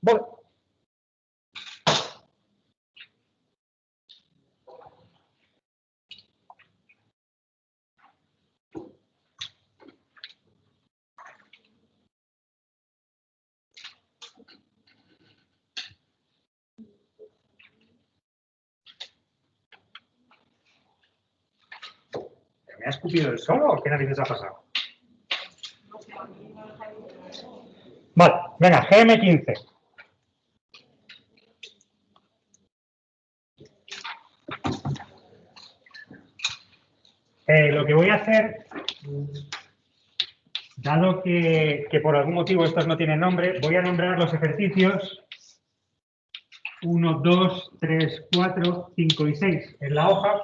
Voy. ¿Me ha escupido el solo o qué narices ha pasado? Vale, venga, GM15. Lo que voy a hacer, dado que por algún motivo estos no tienen nombre, voy a nombrar los ejercicios 1, 2, 3, 4, 5 y 6 en la hoja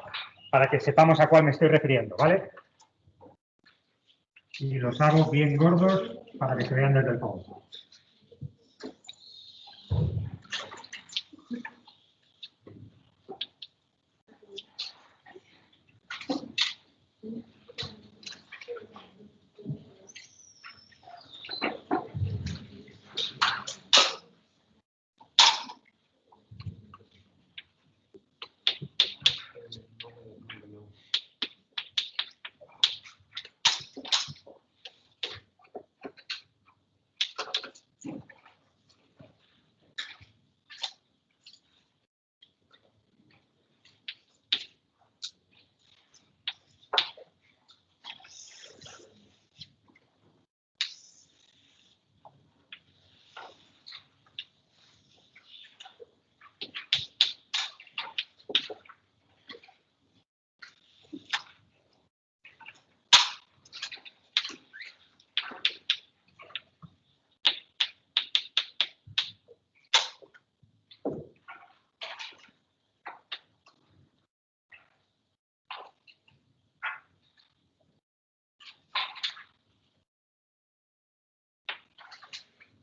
para que sepamos a cuál me estoy refiriendo, ¿vale? Y los hago bien gordos para que se vean desde el fondo.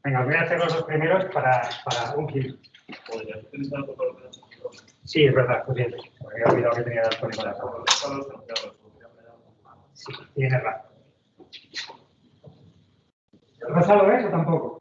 Venga, os voy a hacer los dos primeros para un kilo. Sí, es verdad, pues bien. Me había olvidado que tenía el para todo. Sí, tienes razón. ¿El rosa lo ves o tampoco?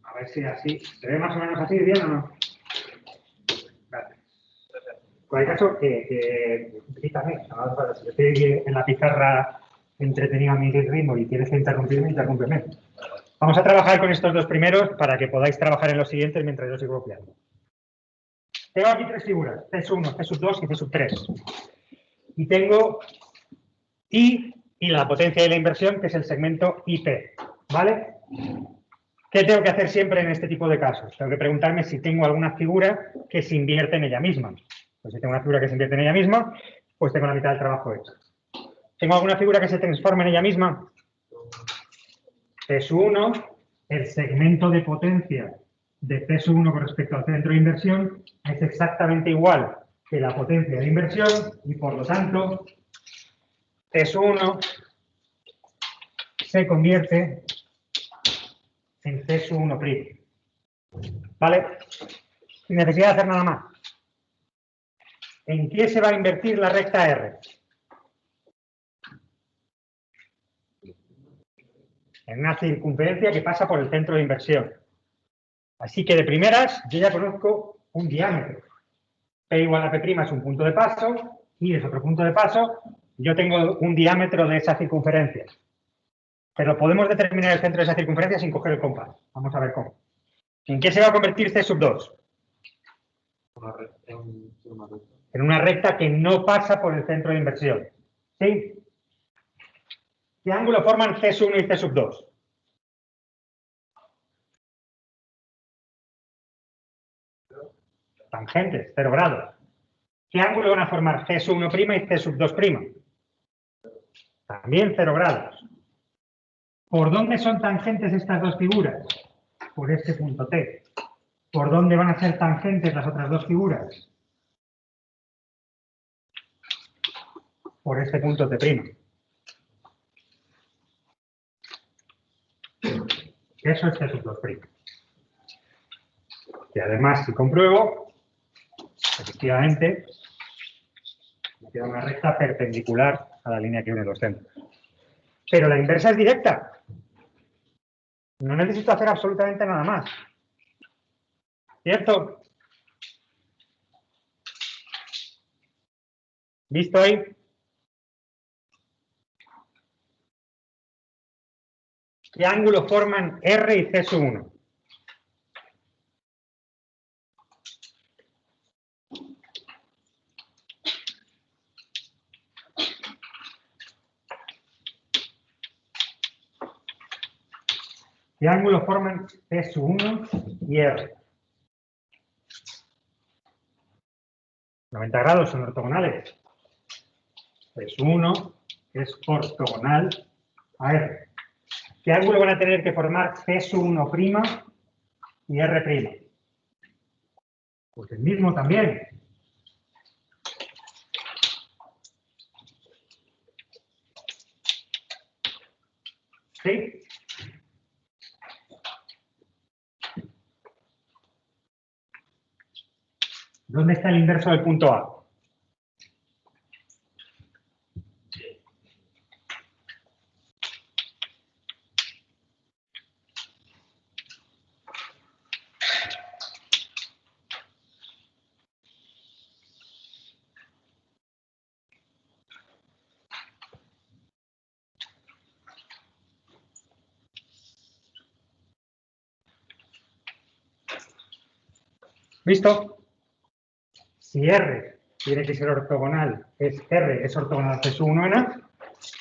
A ver si así. ¿Se ve más o menos así bien o no? Gracias. En cualquier caso, grítame. Si estoy en la pizarra entretenido a mi ritmo y tienes que interrumpirme, interrúmpeme. Vamos a trabajar con estos dos primeros para que podáis trabajar en los siguientes mientras yo sigo copiando. Tengo aquí tres figuras, C1, C2 y C3. Y tengo I y la potencia de la inversión, que es el segmento IP. ¿Vale? ¿Qué tengo que hacer siempre en este tipo de casos? Tengo que preguntarme si tengo alguna figura que se invierte en ella misma. Pues si tengo una figura que se invierte en ella misma, pues tengo la mitad del trabajo hecho. ¿Tengo alguna figura que se transforme en ella misma? C1, el segmento de potencia de C1 con respecto al centro de inversión es exactamente igual que la potencia de inversión y, por lo tanto, C1 se convierte en C1'. ¿Vale? Sin necesidad de hacer nada más. ¿En qué se va a invertir la recta R? En una circunferencia que pasa por el centro de inversión. Así que de primeras, yo ya conozco un diámetro. P igual a P' es un punto de paso, y es otro punto de paso. Yo tengo un diámetro de esa circunferencia. Pero podemos determinar el centro de esa circunferencia sin coger el compás. Vamos a ver cómo. ¿En qué se va a convertir C2? En una recta que no pasa por el centro de inversión. ¿Sí? ¿Qué ángulo forman C1 y C2? Tangentes, 0 grados. ¿Qué ángulo van a formar C1' y C2'? También 0 grados. ¿Por dónde son tangentes estas dos figuras? Por este punto T. ¿Por dónde van a ser tangentes las otras dos figuras? Por este punto T'. Eso es C sub 2'. Y además, si compruebo, efectivamente, me queda una recta perpendicular a la línea que une los centros. Pero la inversa es directa. No necesito hacer absolutamente nada más. ¿Cierto? ¿Visto ahí? ¿Qué ángulo forman R y C sub 1? ¿Qué ángulo forman C sub 1 y R? 90 grados, son ortogonales. C sub 1 es ortogonal a R. ¿Qué ángulo van a tener que formar C sub 1' y R'? Pues el mismo también. ¿Sí? ¿Dónde está el inverso del punto A? ¿Visto? Si R tiene que ser ortogonal, R es ortogonal a C sub 1 en A,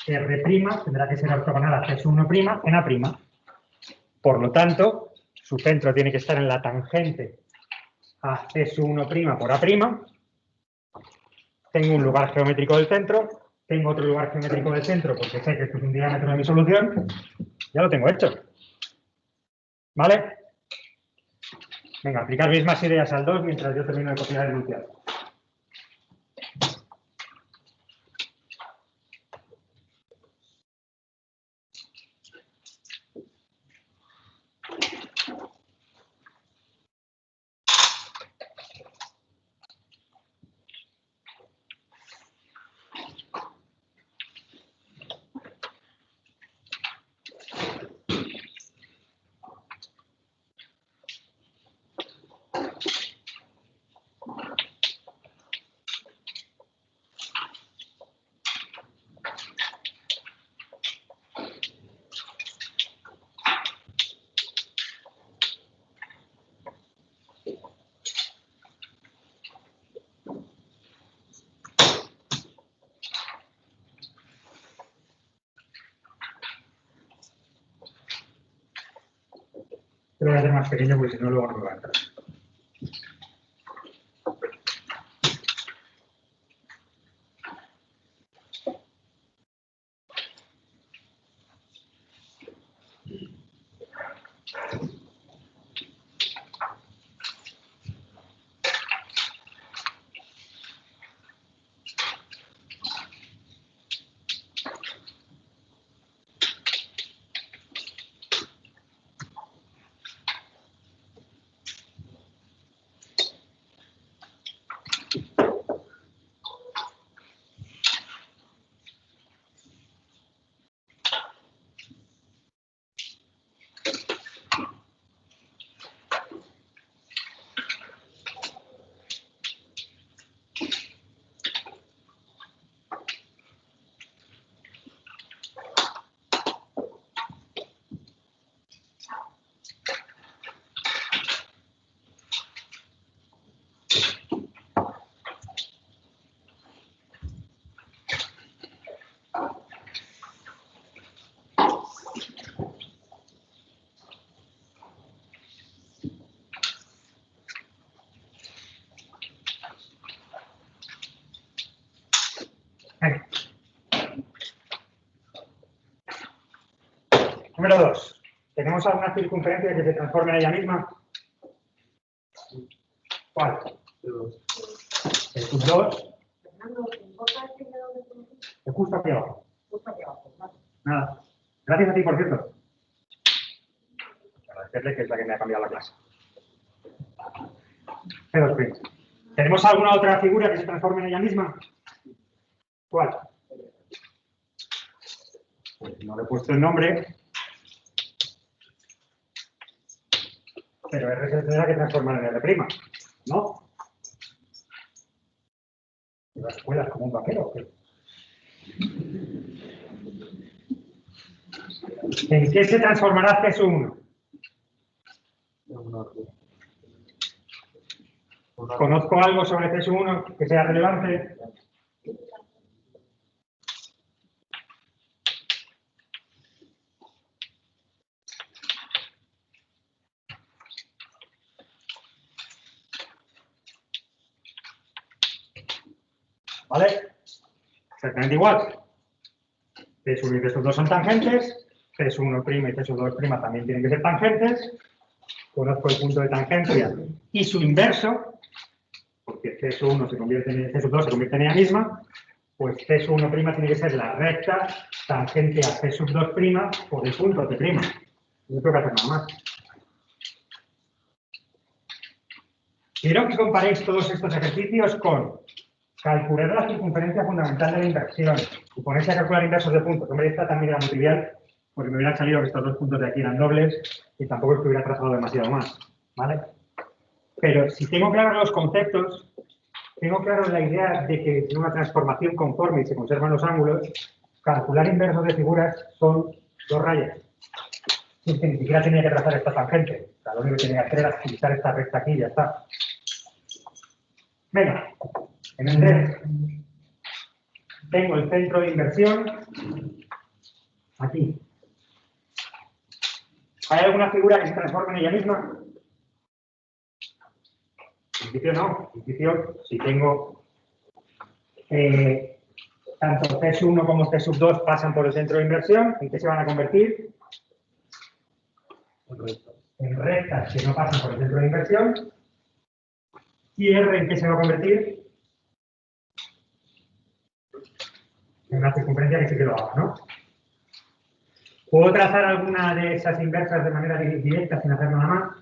R' tendrá que ser ortogonal a C sub 1' en A'. Por lo tanto, su centro tiene que estar en la tangente a C sub 1' por A'. Tengo un lugar geométrico del centro, tengo otro lugar geométrico del centro porque sé que esto es un diámetro de mi solución. Ya lo tengo hecho. ¿Vale? Venga, aplicar mismas ideas al 2 mientras yo termino de copiar el enunciado. Lo voy a hacer más pequeño porque si no luego no me va a entrar. Venga. Número 2. ¿Tenemos alguna circunferencia que se transforme en ella misma? ¿Cuál? El sub 2. Es justo aquí abajo. Nada. Gracias a ti, por cierto. meterle, que es la que me ha cambiado la clase. P2'. ¿Tenemos alguna otra figura que se transforme en ella misma? ¿Cuál? Pues no le he puesto el nombre, pero R se tendrá que transformar en R', ¿no? ¿Y las escuelas como un vaquero o qué? ¿En qué se transformará C1? ¿Conozco algo sobre C1 que sea relevante? ¿Vale? Exactamente igual. C1 y C2 son tangentes, C1' y C2' también tienen que ser tangentes. Conozco el punto de tangencia y su inverso, porque C1 se convierte en C2 se convierte en ella misma, pues C1' tiene que ser la recta tangente a C2' por el punto T'. No tengo que hacer nada más. Quiero que comparéis todos estos ejercicios con calcular la circunferencia fundamental de la inversión y ponerse a calcular inversos de puntos. Hombre, esta también era muy trivial, porque me hubiera salido que estos dos puntos de aquí eran dobles y tampoco es que hubiera trazado demasiado más, ¿vale? Pero si tengo claros los conceptos, tengo claro la idea de que en una transformación conforme y se conservan los ángulos, calcular inversos de figuras son dos rayas. Sin que ni siquiera tenía que trazar esta tangente. O sea, lo único que tenía que hacer era utilizar esta recta aquí y ya está. Venga, en el 3 tengo el centro de inversión aquí. ¿Hay alguna figura que se transforme en ella misma? En principio no. En principio, si tengo tanto C1 como C2 pasan por el centro de inversión, ¿en qué se van a convertir? En rectas que no pasan por el centro de inversión. ¿Y R en qué se va a convertir? En una circunferencia que sí que lo haga, ¿no? ¿Puedo trazar alguna de esas inversas de manera directa sin hacer nada más?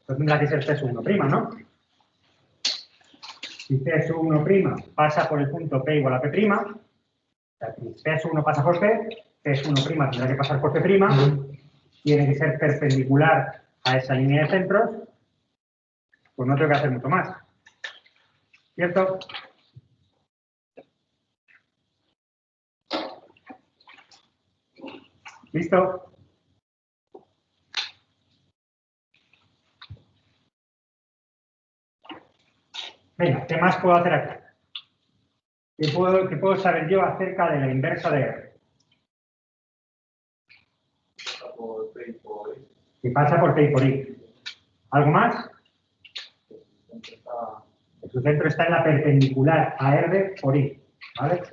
Pues tendrá que ser C1', ¿no? Si C1' pasa por el punto P igual a P', o sea, si C1 pasa por P, C1' tendrá que pasar por P', tiene que ser perpendicular a esa línea de centros, pues no tengo que hacer mucho más. ¿Cierto? ¿Listo? Venga, ¿qué más puedo hacer aquí? ¿Qué puedo saber yo acerca de la inversa de R? Que pasa por P y por I. ¿Algo más? Su centro está en la perpendicular a R por I. ¿Vale?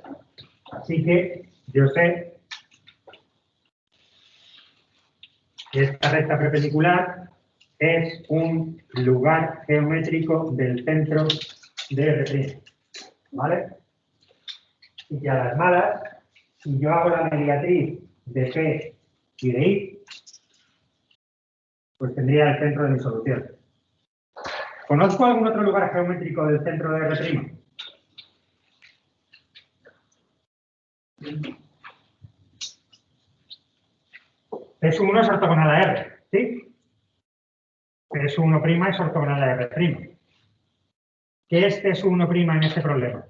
Así que yo sé que esta recta perpendicular es un lugar geométrico del centro de R'. ¿Vale? Y que a las malas, si yo hago la mediatriz de P y de I, pues tendría el centro de mi solución. ¿Conozco algún otro lugar geométrico del centro de R'? P1 es ortogonal a R, ¿sí? P1' es ortogonal a R'. ¿Qué es P1' en este problema?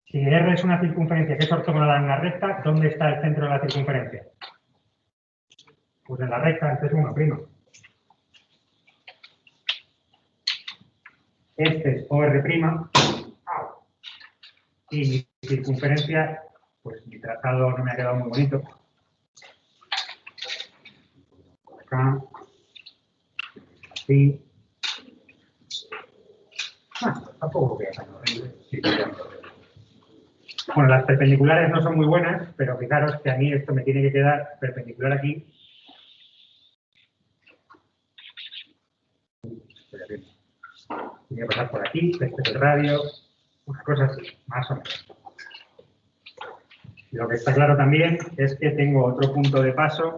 Si R es una circunferencia que es ortogonal a una recta, ¿dónde está el centro de la circunferencia? Pues en la recta, en P1'. Este es OR'. Y mi circunferencia, pues mi trazado no me ha quedado muy bonito. Acá. Así. Tampoco voy a hacer horrible. Sí, bueno, las perpendiculares no son muy buenas, pero fijaros que a mí esto me tiene que quedar perpendicular aquí. Tiene que pasar por aquí, este es el radio, una cosa así, más o menos. Lo que está claro también es que tengo otro punto de paso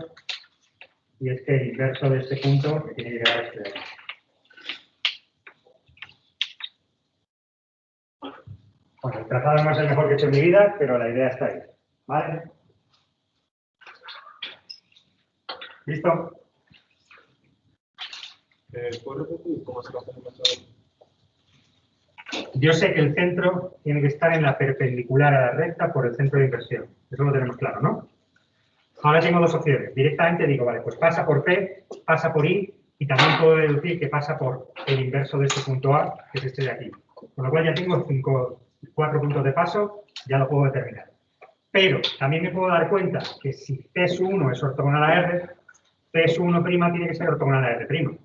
y es que el inverso de este punto me tiene que llegar a este de aquí. Bueno, el trazado no es el mejor que he hecho en mi vida, pero la idea está ahí. ¿Vale? ¿Listo? ¿Puedes repetir cómo se hace el método? Yo sé que el centro tiene que estar en la perpendicular a la recta por el centro de inversión. Eso lo tenemos claro, ¿no? Ahora tengo dos opciones. Directamente digo, vale, pues pasa por P, pasa por I, y también puedo deducir que pasa por el inverso de este punto A, que es este de aquí. Con lo cual ya tengo 4 puntos de paso, ya lo puedo determinar. Pero también me puedo dar cuenta que si P sub 1 es ortogonal a R, P sub 1' tiene que ser ortogonal a R'.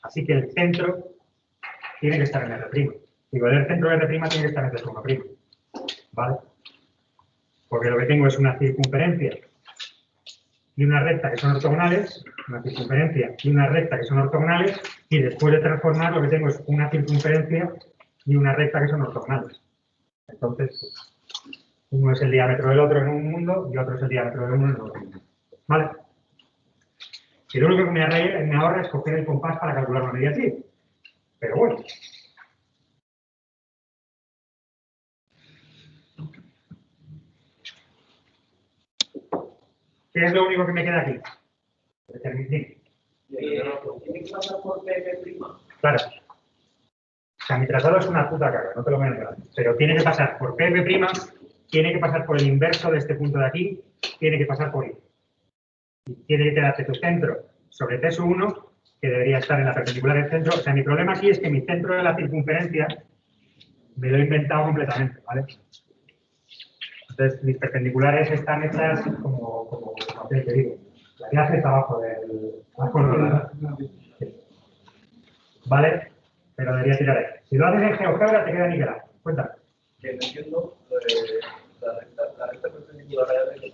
Así que el centro tiene que estar en R'. Digo, el centro de R' tiene que estar en P sub 1'. ¿Vale? Porque lo que tengo es una circunferencia y una recta que son ortogonales, una circunferencia y una recta que son ortogonales, y después de transformar lo que tengo es una circunferencia y una recta que son ortogonales. Entonces, uno es el diámetro del otro en un mundo y otro es el diámetro del uno en el otro mundo. ¿Vale? Y lo único que me ahorra es coger el compás para calcular una medida así. Pero bueno. ¿Qué es lo único que me queda aquí? ¿Tiene que pasar por P'? Claro. O sea, mi trazado es una puta caga, no te lo voy a negar. Pero tiene que pasar por P', tiene que pasar por el inverso de este punto de aquí, tiene que pasar por I. Y tiene que quedarte tu centro sobre P sub 1, que debería estar en la perpendicular del centro. O sea, mi problema aquí es que mi centro de la circunferencia me lo he inventado completamente, ¿vale? Entonces, mis perpendiculares están hechas como te digo. La clase está abajo del... ¿Vale? Pero debería tirar ahí. Si lo haces en GeoGebra, te queda nivelado. Cuéntame. Que no entiendo la recta perpendicular a R.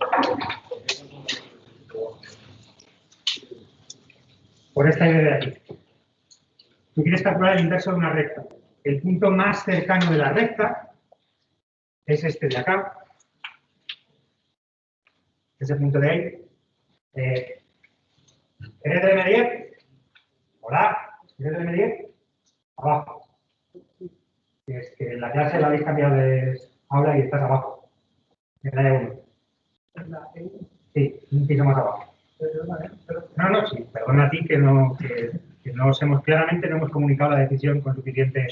Por esta idea de aquí. Tú quieres calcular el inverso de una recta. El punto más cercano de la recta es este de acá. Ese punto de ahí. ¿Eres de M10? Hola. ¿Eres de M10? Abajo. Es que en la clase la habéis cambiado de aula y estás abajo. En la E1. Sí, un piso más abajo. No, sí, perdona a ti que no claramente no hemos comunicado la decisión con suficiente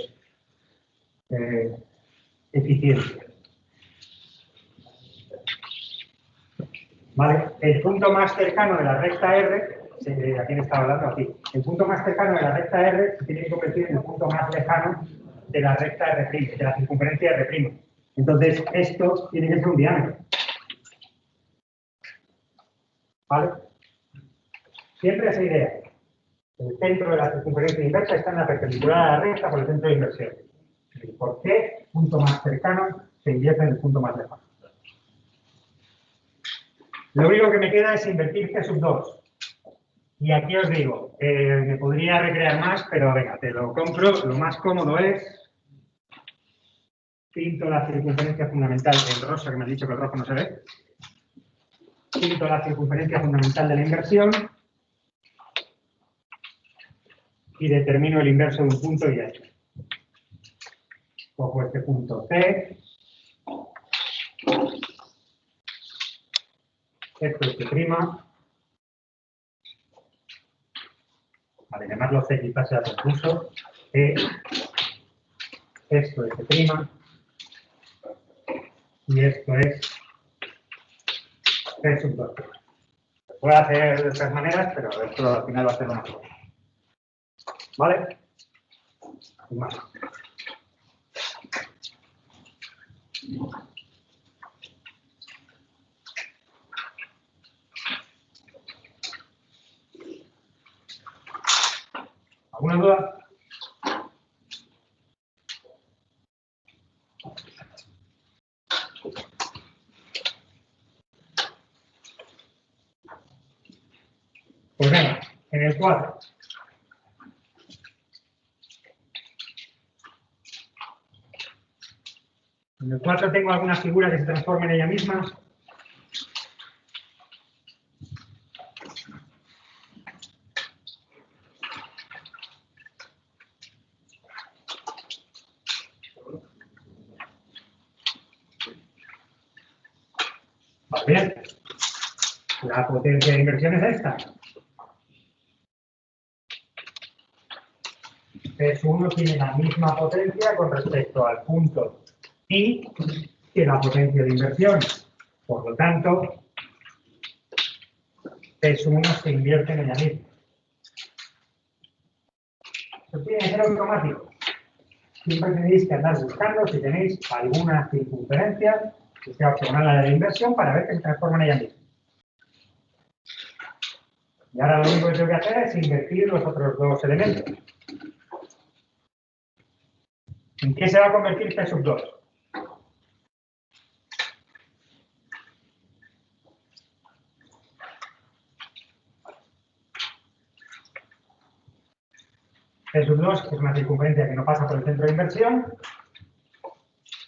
eficiencia. Vale, el punto más cercano de la recta R, ¿a quién estaba hablando? Aquí. El punto más cercano de la recta R se tiene que convertir en el punto más lejano de la recta R', de la circunferencia R'. Entonces, esto tiene que ser un diámetro. ¿Vale? Siempre esa idea. El centro de la circunferencia inversa está en la perpendicular a la recta por el centro de inversión. ¿Por qué el punto más cercano se invierte en el punto más lejano? Lo único que me queda es invertir P sub 2. Y aquí os digo, me podría recrear más, pero venga, te lo compro. Lo más cómodo es pinto la circunferencia fundamental en rosa, que me has dicho que el rojo no se ve. Pinto la circunferencia fundamental de la inversión y determino el inverso de un punto y ya está. Cojo este punto C. Esto es C'. Vale, llamarlo C quizás sea confuso. Esto es C'. Y esto es C sub 2'. Se puede hacer de otras maneras, pero esto al final va a ser lo mejor. ¿Vale? Y más. ¿Alguna duda? Pues venga, en el 4. En el 4 tengo alguna figura que se transforme en ella misma. Vale, bien. La potencia de inversión es esta. P1 tiene la misma potencia con respecto al punto I que la potencia de inversión. Por lo tanto, P1 se invierte en ella misma. Esto tiene que ser automático. Siempre tenéis que andar buscando si tenéis alguna circunferencia que sea ortogonal a la de la inversión para ver que se transforma en ella misma. Y ahora lo único que tengo que hacer es invertir los otros dos elementos. ¿En qué se va a convertir P sub 2? P sub 2 es una circunferencia que no pasa por el centro de inversión.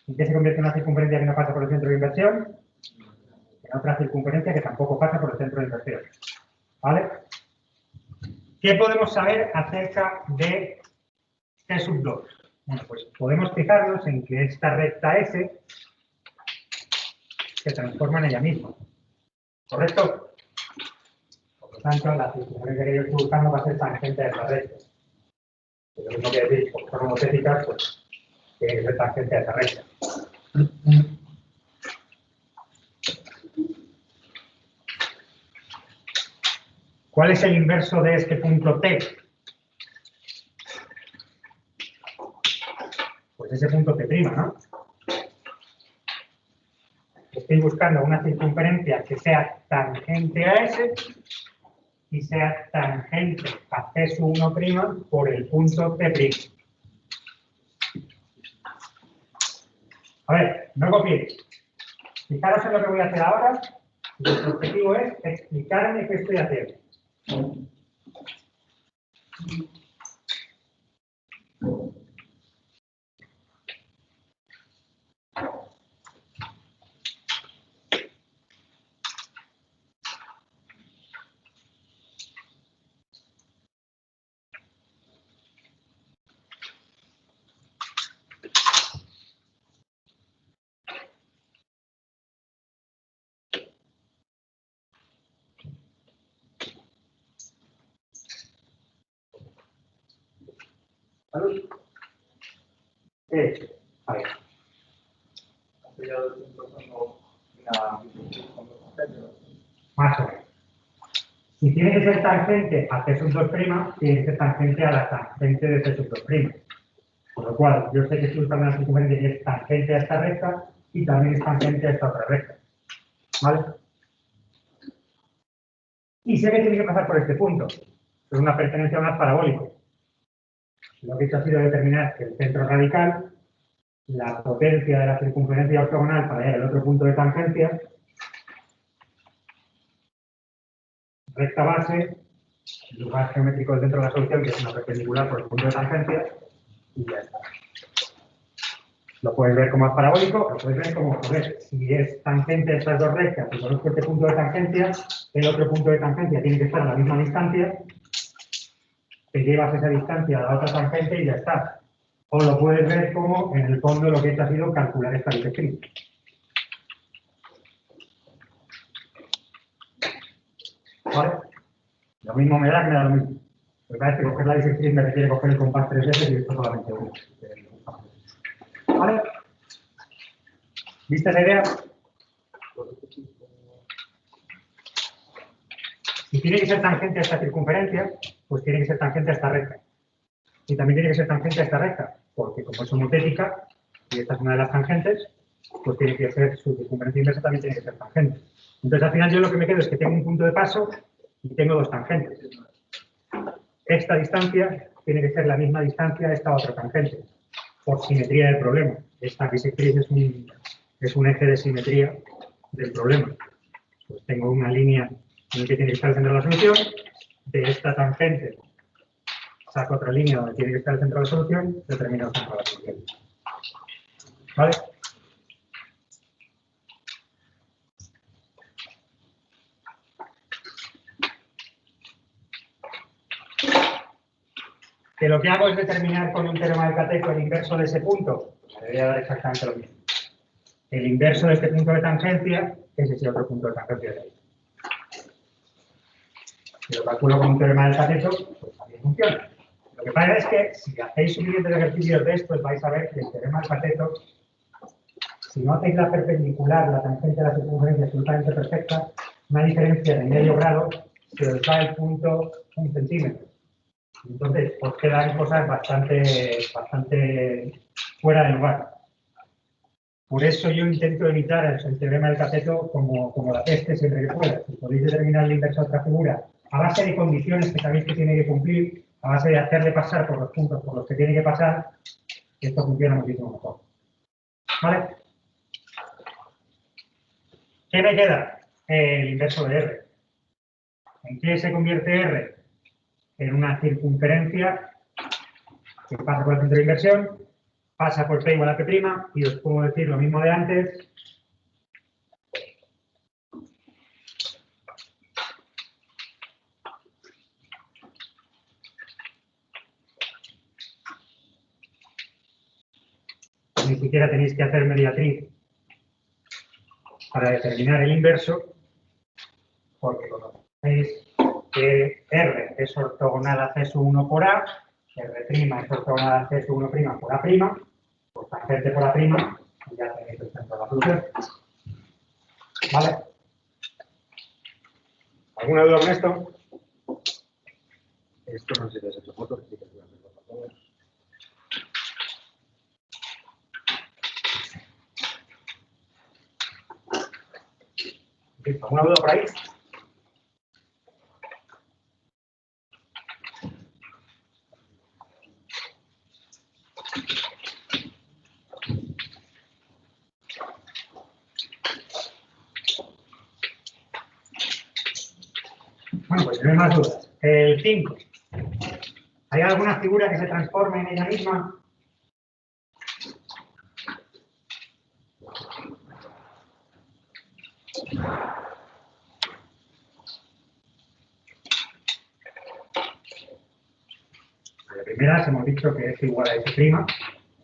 ¿En qué se convierte en una circunferencia que no pasa por el centro de inversión? En otra circunferencia que tampoco pasa por el centro de inversión. ¿Vale? ¿Qué podemos saber acerca de P sub 2? Bueno, pues podemos fijarnos en que esta recta S se transforma en ella misma. ¿Correcto? Por lo tanto, la circunferencia que yo estoy buscando va a ser tangente a esta recta. Lo mismo que decir, por formas homotéticas, pues tiene que ser tangente a esa recta. ¿Cuál es el inverso de este punto T? Pues ese punto T', ¿no? Estoy buscando una circunferencia que sea tangente a S y sea tangente a P1' por el punto T'. A ver, no copiéis. Fijaros en lo que voy a hacer ahora. Nuestro objetivo es explicarme qué estoy haciendo. ¿Salud? A ver. Más o menos. Si tiene que ser tangente a P sub 2', tiene que ser tangente a la tangente de P sub 2'. Con lo cual, yo sé que estoy buscando una circunferencia que es tangente a esta recta y también es tangente a esta otra recta. ¿Vale? Y sé que tiene que pasar por este punto. Es una pertenencia a un haz parabólico. Lo que he hecho ha sido determinar que el centro radical, la potencia de la circunferencia ortogonal para ir al otro punto de tangencia, recta base, el lugar geométrico del centro de la solución, que es una perpendicular por el punto de tangencia, y ya está. Lo puedes ver como haz parabólico, lo puedes ver como, joder, si es tangente a estas dos rectas y conozco este punto de tangencia, el otro punto de tangencia tiene que estar a la misma distancia, te llevas esa distancia a la otra tangente y ya está. O lo puedes ver como, en el fondo, lo que he hecho ha sido calcular esta bisectriz. ¿Vale? Lo mismo me da lo mismo. Lo que pasa es que coger la bisectriz me requiere coger el compás 3 veces y esto solamente uno. ¿Vale? ¿Viste la idea? Si tiene que ser tangente a esta circunferencia, pues tiene que ser tangente a esta recta. Y también tiene que ser tangente a esta recta, porque como es homotética, y esta es una de las tangentes, pues tiene que ser su circunferencia inversa también tiene que ser tangente. Entonces, al final yo lo que me quedo es que tengo un punto de paso y tengo dos tangentes. Esta distancia tiene que ser la misma distancia a esta otra tangente, por simetría del problema. Esta bisectriz es un eje de simetría del problema. Pues tengo una línea en la que tiene que estar el centro de la solución, de esta tangente saco otra línea donde tiene que estar el centro de la solución, determino el centro de la solución. ¿Vale? Que lo que hago es determinar con un teorema del cateto el inverso de ese punto. Me debería dar exactamente lo mismo. El inverso de este punto de tangencia es ese otro punto de tangencia de ahí. Si lo calculo con un teorema del cateto, pues también funciona. Lo que pasa es que si hacéis suficientes ejercicios de estos, vais a ver que el teorema del cateto, si no hacéis la perpendicular, la tangente de la circunferencia absolutamente perfecta, una diferencia de medio grado, se os va el punto 1 centímetro. Entonces, os quedan cosas bastante fuera de lugar. Por eso yo intento evitar el teorema del cateto como la peste siempre que pueda. Si podéis determinar el inverso de otra figura a base de condiciones que sabéis que tiene que cumplir, a base de hacerle pasar por los puntos por los que tiene que pasar, esto funciona muchísimo mejor. ¿Vale? ¿Qué me queda? El inverso de R. ¿En qué se convierte R? En una circunferencia que pasa por el centro de inversión, pasa por P igual a P', y os puedo decir lo mismo de antes. Ni siquiera tenéis que hacer mediatriz para determinar el inverso, porque conocéis que R es ortogonal a C1 por A, R' es ortogonal a C1' por A', pues tangente por A', y ya tenéis el centro de la solución. ¿Vale? ¿Alguna duda con esto? Esto no sé si es hecho fotos, sí que se hace fotos. ¿Alguna duda por ahí? Bueno, pues no hay más dudas. El 5. ¿Hay alguna figura que se transforme en ella misma? La primera hemos dicho que es igual a S',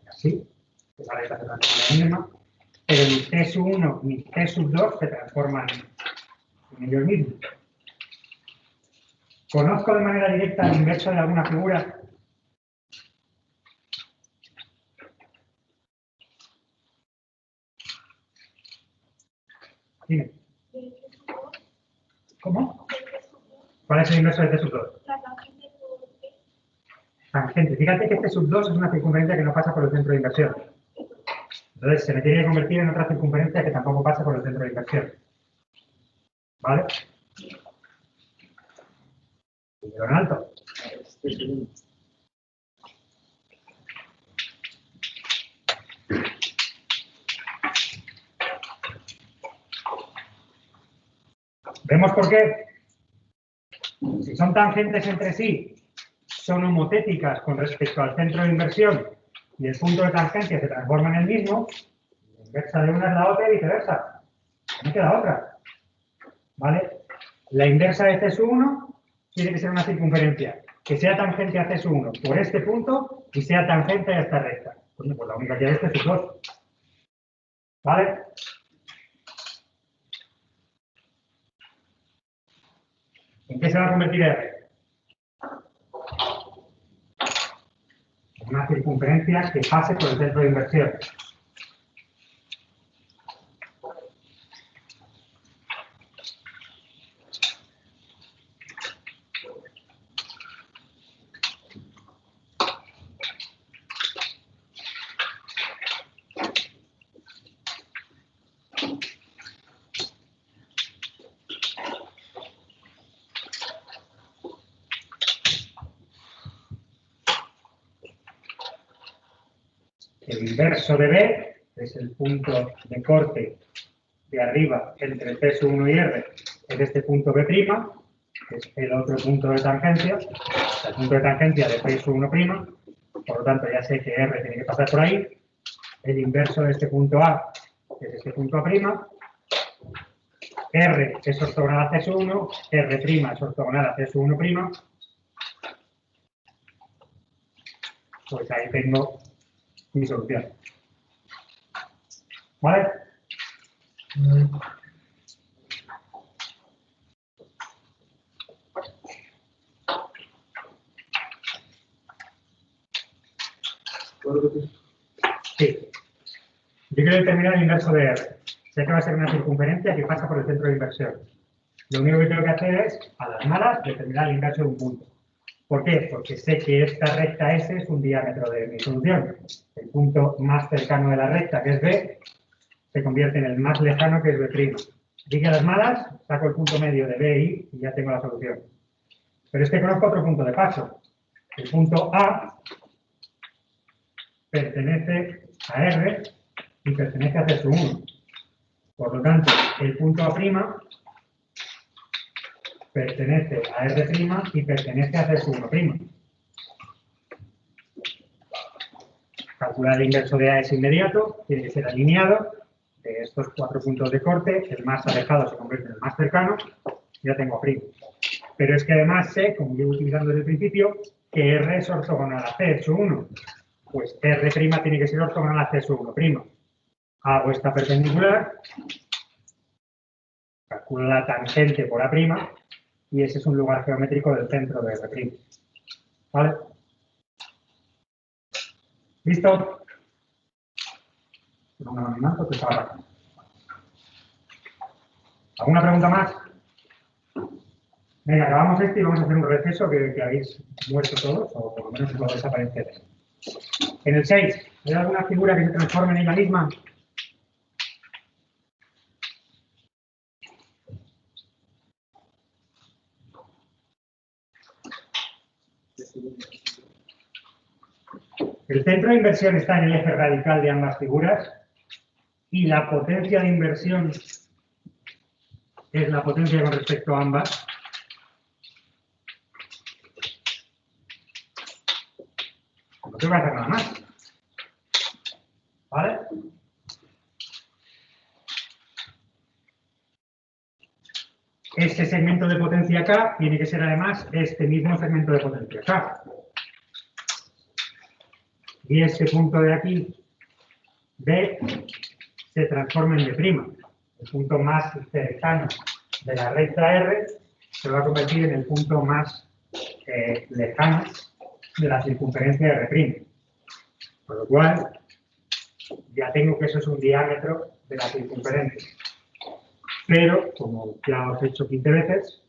así, que para esta se transforma en la misma, pero ni C1 ni C2 se transforman en ellos mismos. ¿Conozco de manera directa el inverso de alguna figura? Dime. ¿Cómo? ¿Cuál es el inverso de C2? Tangente. Fíjate que C2 es una circunferencia que no pasa por el centro de inversión. Entonces, se me tiene que convertir en otra circunferencia que tampoco pasa por el centro de inversión. ¿Vale? Pero en alto. ¿Vemos por qué? Si son tangentes entre sí, son homotéticas con respecto al centro de inversión y el punto de tangencia se transforma en el mismo, la inversa de una es la otra y viceversa. No queda otra. ¿Vale? La inversa de C1 tiene que ser una circunferencia que sea tangente a C1 por este punto y sea tangente a esta recta. Pues la única que hay es C2. ¿Vale? ¿En qué se va a convertir R? En una circunferencia que pase por el centro de inversión. El inverso de B es el punto de corte de arriba entre C1 y R, es este punto B', que es el otro punto de tangencia, el punto de tangencia de C1', por lo tanto ya sé que R tiene que pasar por ahí. El inverso de este punto A es este punto A', R es ortogonal a C1, R' es ortogonal a C1', pues ahí tengo mi solución. ¿Vale? Sí. Yo quiero determinar el inverso de R. Sé que va a ser una circunferencia que pasa por el centro de inversión. Lo único que tengo que hacer es, a las malas, determinar el inverso de un punto. ¿Por qué? Porque sé que esta recta S es un diámetro de mi solución. El punto más cercano de la recta, que es B, se convierte en el más lejano, que es B'. Así que a las malas, saco el punto medio de B y ya tengo la solución. Pero es que conozco otro punto de paso. El punto A pertenece a R y pertenece a C1. Por lo tanto, el punto A' pertenece a R' y pertenece a C1'. Calcular el inverso de A es inmediato, tiene que ser alineado. De estos 4 puntos de corte, el más alejado se convierte en el más cercano, ya tengo A'. Pero es que además sé, como llevo utilizando desde el principio, que R es ortogonal a C1. Pues R' tiene que ser ortogonal a C1'. Hago esta perpendicular, calculo la tangente por A', y ese es un lugar geométrico del centro de R'. ¿Vale? ¿Listo? ¿Alguna pregunta más? Venga, acabamos este y vamos a hacer un receso que habéis muerto todos, o por lo menos os desaparece. En el 6, ¿hay alguna figura que se transforme en ella misma? El centro de inversión está en el eje radical de ambas figuras y la potencia de inversión es la potencia con respecto a ambas. No tengo que hacer nada más. ¿Vale? Este segmento de potencia K tiene que ser además este mismo segmento de potencia K. Y este punto de aquí, B, se transforma en B'. El punto más cercano de la recta R se va a convertir en el punto más lejano de la circunferencia de R'. Por lo cual, ya tengo que eso es un diámetro de la circunferencia. Pero, como ya os he hecho 15 veces,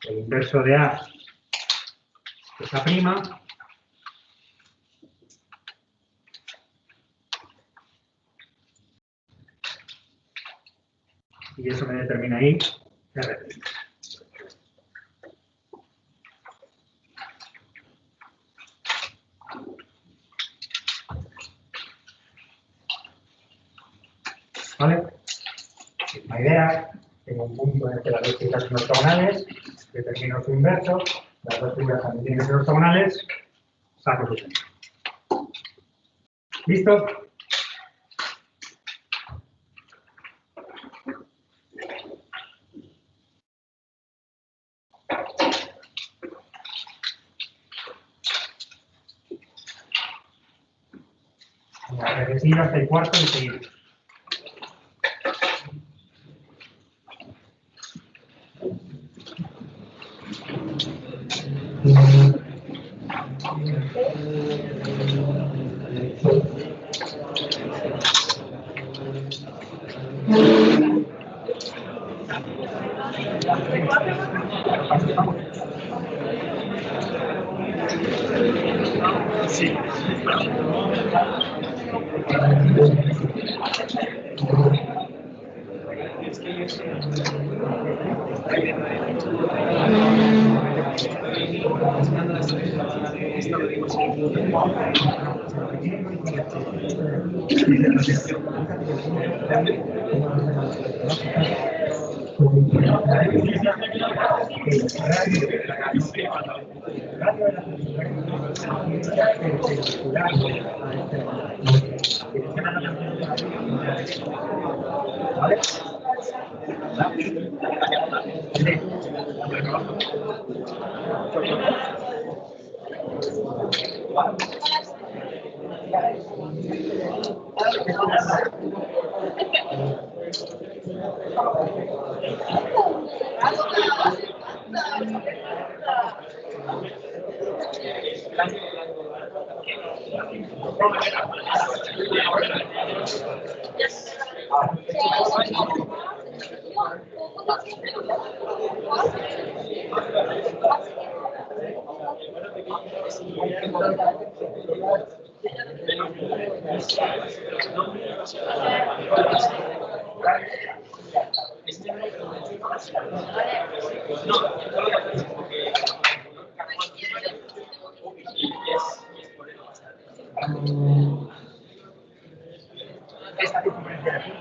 el inverso de A es A', y eso me determina ahí R'. ¿Vale? La idea, tengo un punto en el que las dos figuras son ortogonales, determino su inverso, las dos figuras también tienen que ser ortogonales, saco su centro. ¿Listo? Regresiva hasta el cuarto y seguimos. Sí. ¿Vale? Esta diferencia de aquí.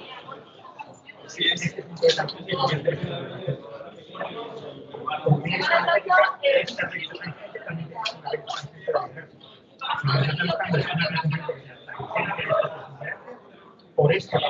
Sí, este punto de transición como tiene esta lógica, esta recta tangente también tiene una recta tangente de universo. Si lo que estamos buscando es una recta tangente que sea tangente de esta circunferencia, por esta la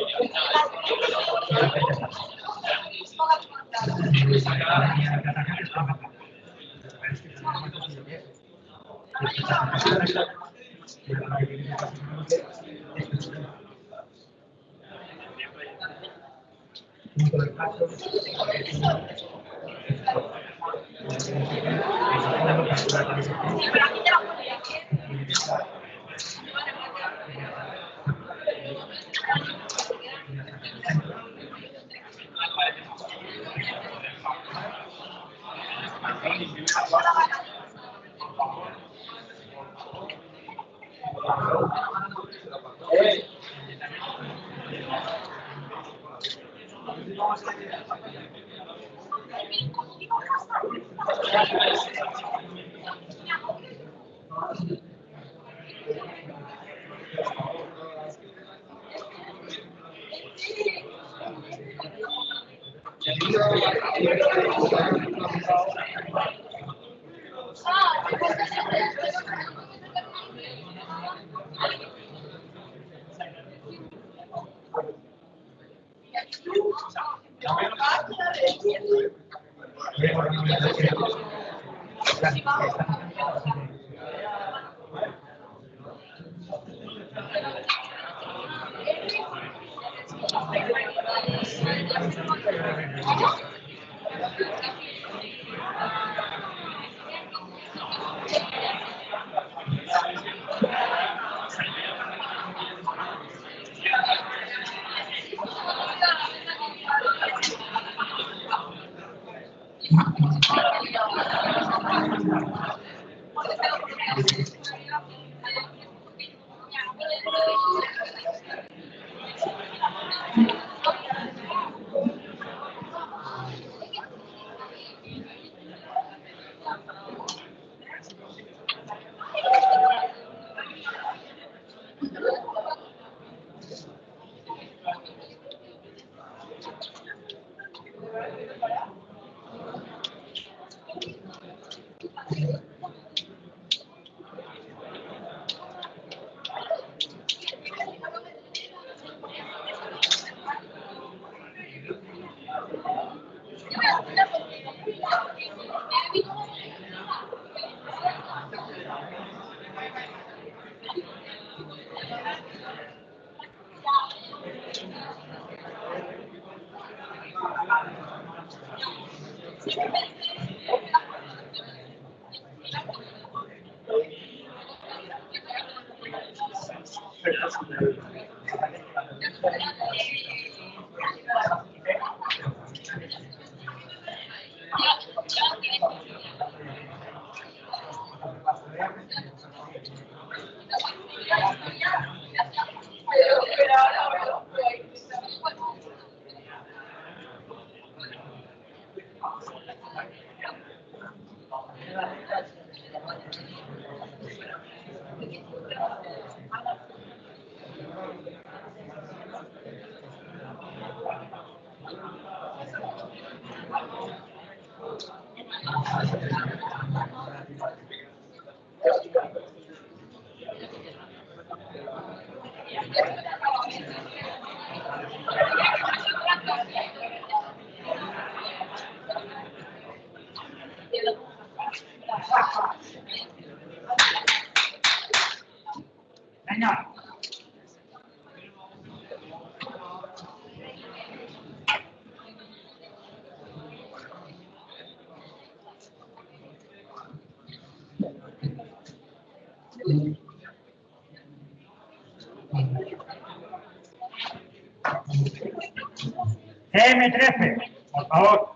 M13, por favor.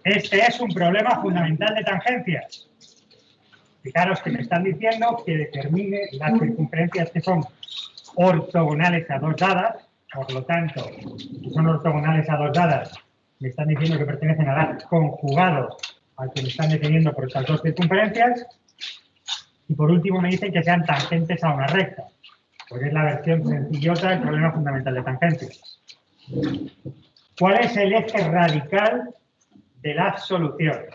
Este es un problema fundamental de tangencias. Fijaros que me están diciendo que determine las circunferencias que son ortogonales a dos dadas. Por lo tanto, si son ortogonales a dos dadas, me están diciendo que pertenecen al A conjugado al que me están definiendo por estas dos circunferencias. Y por último me dicen que sean tangentes a una recta, porque es la versión sencillota del problema fundamental de tangencias. ¿Cuál es el eje radical de la solución?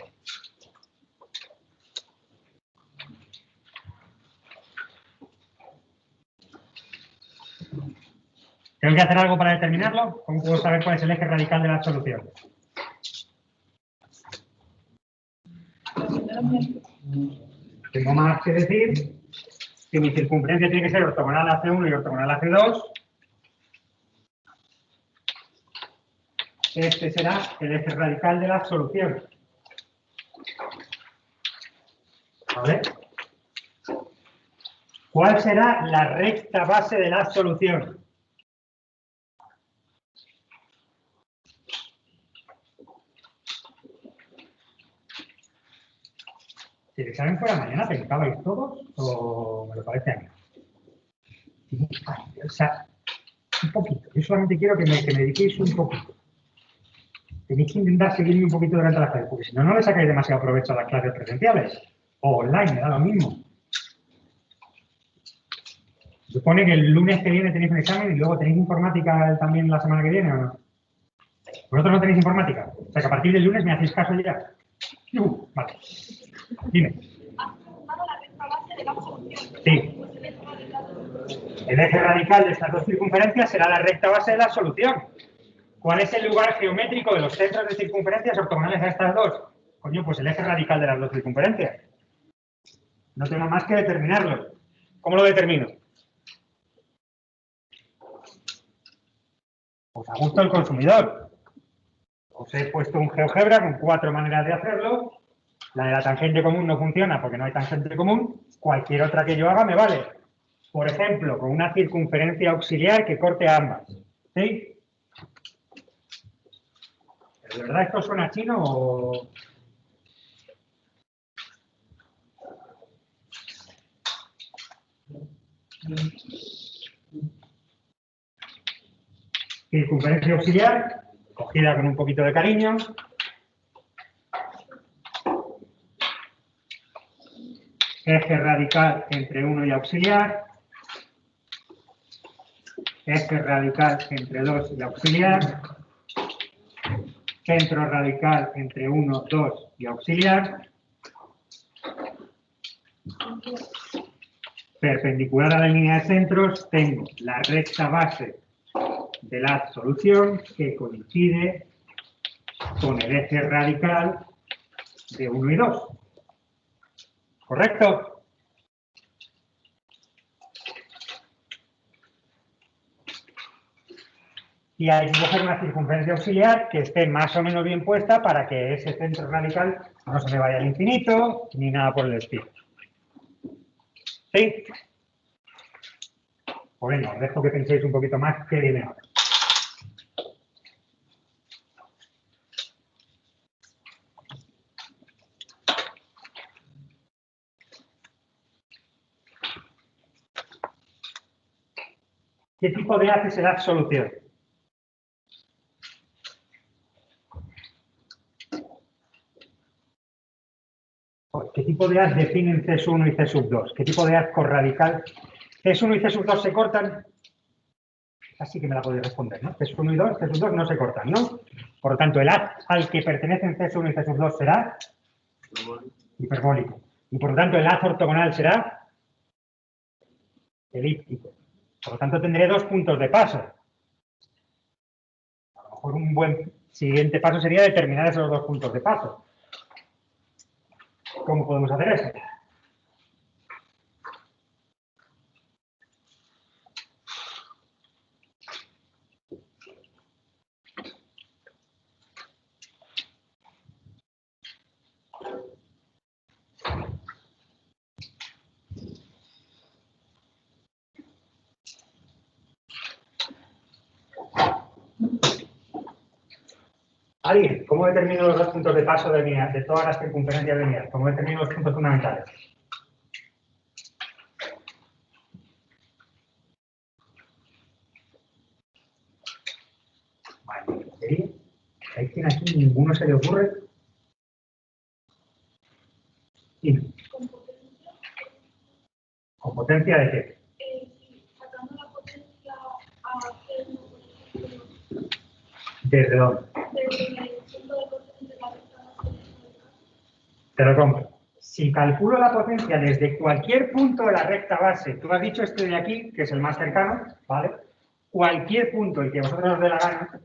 ¿Tengo que hacer algo para determinarlo? ¿Cómo puedo saber cuál es el eje radical de la solución? Tengo más que decir que mi circunferencia tiene que ser ortogonal a C1 y ortogonal a C2. Este será el eje radical de la solución. ¿Vale? ¿Cuál será la recta base de la solución? Si el examen fuera mañana, ¿pensabais todos o me lo parece a mí? O sea, un poquito. Yo solamente quiero que me dediquéis un poquito. Tenéis que intentar seguirme un poquito durante las clases, porque si no, no le sacáis demasiado provecho a las clases presenciales. O online, me da lo mismo. Supone que el lunes que viene tenéis un examen y luego tenéis informática también la semana que viene, ¿o no? ¿Vosotros no tenéis informática? O sea, que a partir del lunes me hacéis caso ya. Vale. Dime. Sí. El eje radical de estas dos circunferencias será la recta base de la solución. ¿Cuál es el lugar geométrico de los centros de circunferencias ortogonales a estas dos? Coño, pues el eje radical de las dos circunferencias. No tengo más que determinarlo. ¿Cómo lo determino? Os ha gustado el consumidor. Os he puesto un GeoGebra con 4 maneras de hacerlo. La de la tangente común no funciona porque no hay tangente común. Cualquier otra que yo haga me vale. Por ejemplo, con una circunferencia auxiliar que corte a ambas. ¿Sí? ¿Pero de verdad esto suena chino o...? Circunferencia auxiliar, cogida con un poquito de cariño. Eje radical entre 1 y auxiliar. Eje radical entre 2 y auxiliar. Centro radical entre 1, 2 y auxiliar. Perpendicular a la línea de centros tengo la recta base de la solución que coincide con el eje radical de 1 y 2. ¿Correcto? Y hay que coger una circunferencia auxiliar que esté más o menos bien puesta para que ese centro radical no se me vaya al infinito ni nada por el estilo. ¿Sí? Pues venga, os dejo que penséis un poquito más qué viene ahora. ¿Qué tipo de haz será solución? ¿Qué tipo de haz definen C1 y C2? ¿Qué tipo de haz corradical? ¿C1 y C2 se cortan? Así que me la podéis responder, ¿no? C1 y 2, C2 no se cortan, ¿no? Por lo tanto, el haz al que pertenecen C1 y C2 será hiperbólico. Y por lo tanto, el haz ortogonal será elíptico. Por lo tanto, tendré 2 puntos de paso. A lo mejor un buen siguiente paso sería determinar esos 2 puntos de paso. ¿Cómo podemos hacer eso? ¿Alguien? ¿Cómo determino los dos puntos de paso de todas las circunferencias de unidad? ¿Cómo determino los puntos fundamentales? Vale, ¿en serio? ¿Hay quien aquí ninguno se le ocurre? Dime. ¿Con potencia de qué? Sacando la potencia a cero. ¿Desde dónde? Desde el punto de potencia de la recta. Te lo compro. Si calculo la potencia desde cualquier punto de la recta base, tú has dicho este de aquí, que es el más cercano, ¿vale? Cualquier punto, el que vosotros os dé la gana,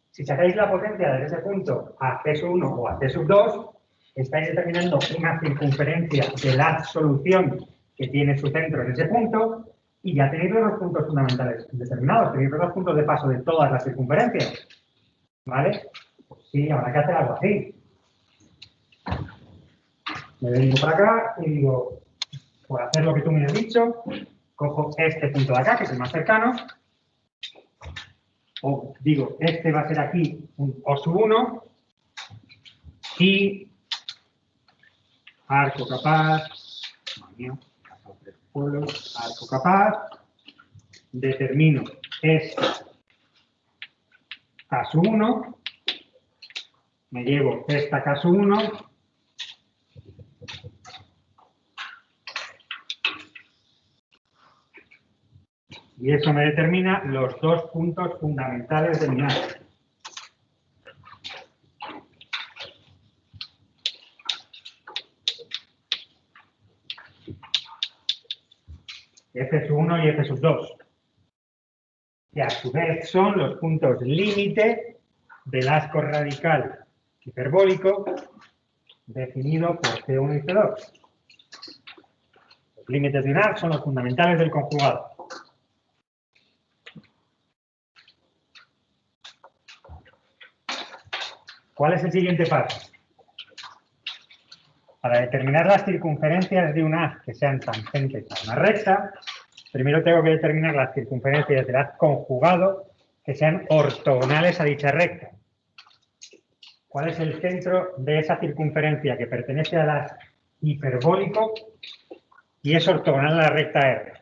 si sacáis la potencia desde ese punto a C1 o a C2, estáis determinando una circunferencia de la solución que tiene su centro en ese punto y ya tenéis los dos puntos fundamentales determinados, tenéis los dos puntos de paso de todas las circunferencias. ¿Vale? Pues sí, habrá que hacer algo así. Me vengo para acá y digo, por hacer lo que tú me has dicho, cojo este punto de acá, que es el más cercano, o digo, este va a ser aquí un O1 y arco capaz, arco capaz, determino este caso 1, me llevo esta caso 1, y eso me determina los dos puntos fundamentales de mi área. F1 y F2. Que a su vez son los puntos límite del asco radical hiperbólico definido por C1 y C2. Los límites de un arco son los fundamentales del conjugado. ¿Cuál es el siguiente paso? Para determinar las circunferencias de un haz que sean tangentes a una recta, primero tengo que determinar las circunferencias del haz conjugado que sean ortogonales a dicha recta. ¿Cuál es el centro de esa circunferencia que pertenece al haz hiperbólico y es ortogonal a la recta R?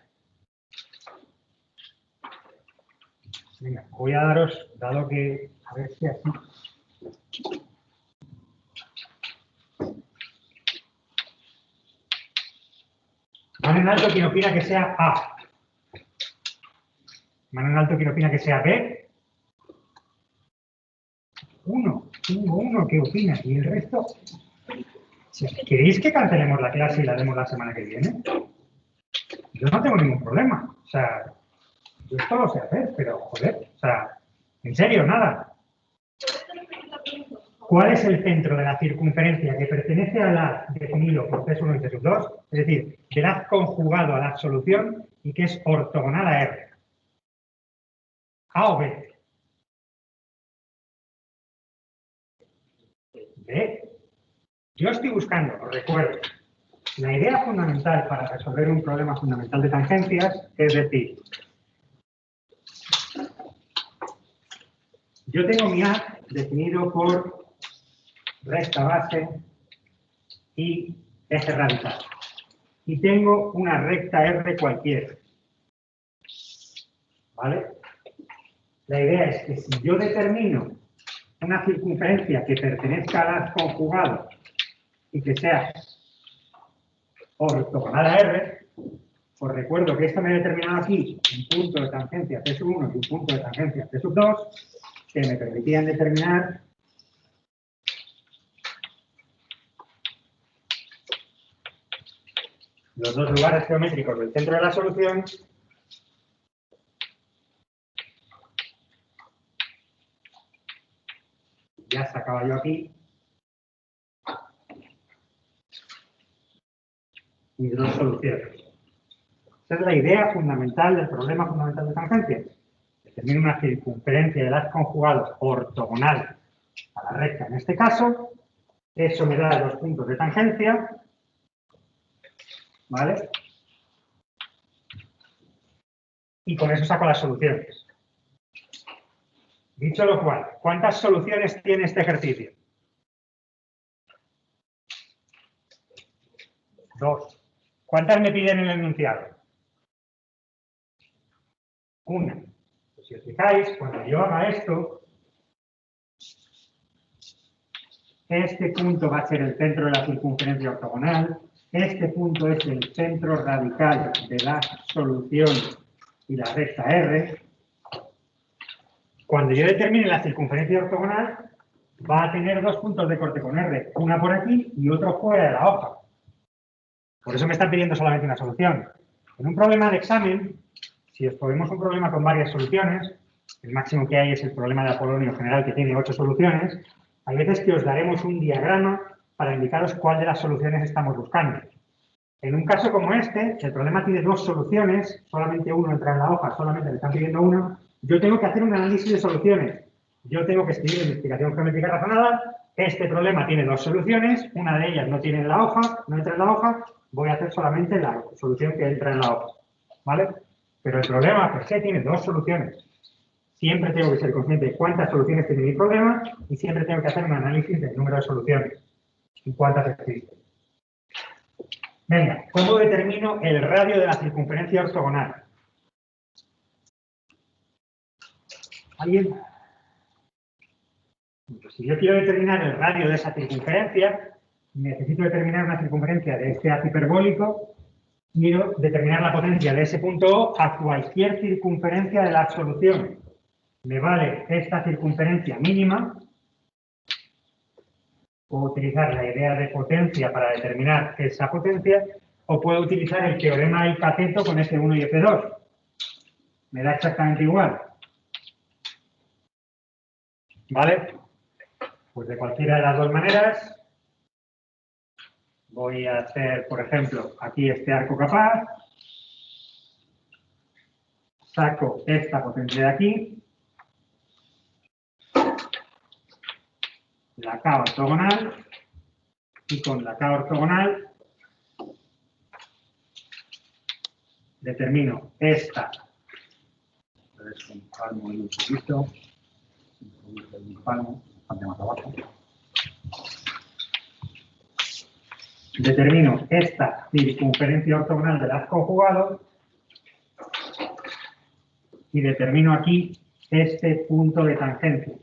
Venga, voy a daros, dado que, a ver si así. Mano en alto, quien opina que sea A. Mano en alto, quien opina que sea B. Tengo uno que opina y el resto. ¿Queréis que cancelemos la clase y la demos la semana que viene? Yo no tengo ningún problema. O sea, yo esto lo sé hacer, pero joder, o sea, en serio, nada. ¿Cuál es el centro de la circunferencia que pertenece al haz definido por C1 y C2? Es decir, del haz conjugado a la solución y que es ortogonal a R. ¿A o B? B. Yo estoy buscando, os recuerdo, la idea fundamental para resolver un problema fundamental de tangencias es decir, yo tengo mi haz definido por recta base y eje radical. Y tengo una recta R cualquiera. ¿Vale? La idea es que si yo determino una circunferencia que pertenezca al haz conjugado y que sea ortogonal a R, os recuerdo que esto me ha determinado aquí un punto de tangencia C1 y un punto de tangencia C2 que me permitían determinar los dos lugares geométricos del centro de la solución ya sacaba yo aquí mis dos soluciones. Esa es la idea fundamental del problema fundamental de tangencias. Determino una circunferencia del haz conjugado ortogonal a la recta en este caso. Eso me da los puntos de tangencia. ¿Vale? Y con eso saco las soluciones. Dicho lo cual, ¿cuántas soluciones tiene este ejercicio? 2. ¿Cuántas me piden en el enunciado? 1. Pues si os fijáis, cuando yo haga esto, este punto va a ser el centro de la circunferencia ortogonal, este punto es el centro radical de la solución y la recta R. Cuando yo determine la circunferencia ortogonal, va a tener 2 puntos de corte con R, una por aquí y otro fuera de la hoja. Por eso me están pidiendo solamente una solución. En un problema de examen, si os ponemos un problema con varias soluciones, el máximo que hay es el problema de Apolonio general que tiene 8 soluciones, hay veces que os daremos un diagrama para indicaros cuál de las soluciones estamos buscando. En un caso como este, el problema tiene 2 soluciones, solamente uno entra en la hoja, solamente le están pidiendo una, yo tengo que hacer un análisis de soluciones. Yo tengo que escribir en mi explicación geométrica razonada, este problema tiene 2 soluciones, una de ellas no tiene en la hoja, no entra en la hoja, voy a hacer solamente la solución que entra en la hoja, ¿vale? Pero el problema per se tiene 2 soluciones. Siempre tengo que ser consciente de cuántas soluciones tiene mi problema y siempre tengo que hacer un análisis del número de soluciones y cuántas existen. Venga, ¿cómo determino el radio de la circunferencia ortogonal? ¿Alguien? Pues si yo quiero determinar el radio de esa circunferencia, necesito determinar una circunferencia de este haz hiperbólico, quiero determinar la potencia de ese punto O a cualquier circunferencia de la solución. Me vale esta circunferencia mínima. Puedo utilizar la idea de potencia para determinar esa potencia, o puedo utilizar el teorema del cateto con F1 y F2. Me da exactamente igual. ¿Vale? Pues de cualquiera de las dos maneras, voy a hacer, por ejemplo, aquí este arco capaz, saco esta potencia de aquí, la K ortogonal, y con la K ortogonal determino esta. Entonces, un palmo y un poquito. Un palmo, bastante más abajo. Determino esta circunferencia ortogonal del haz conjugado y determino aquí este punto de tangencia.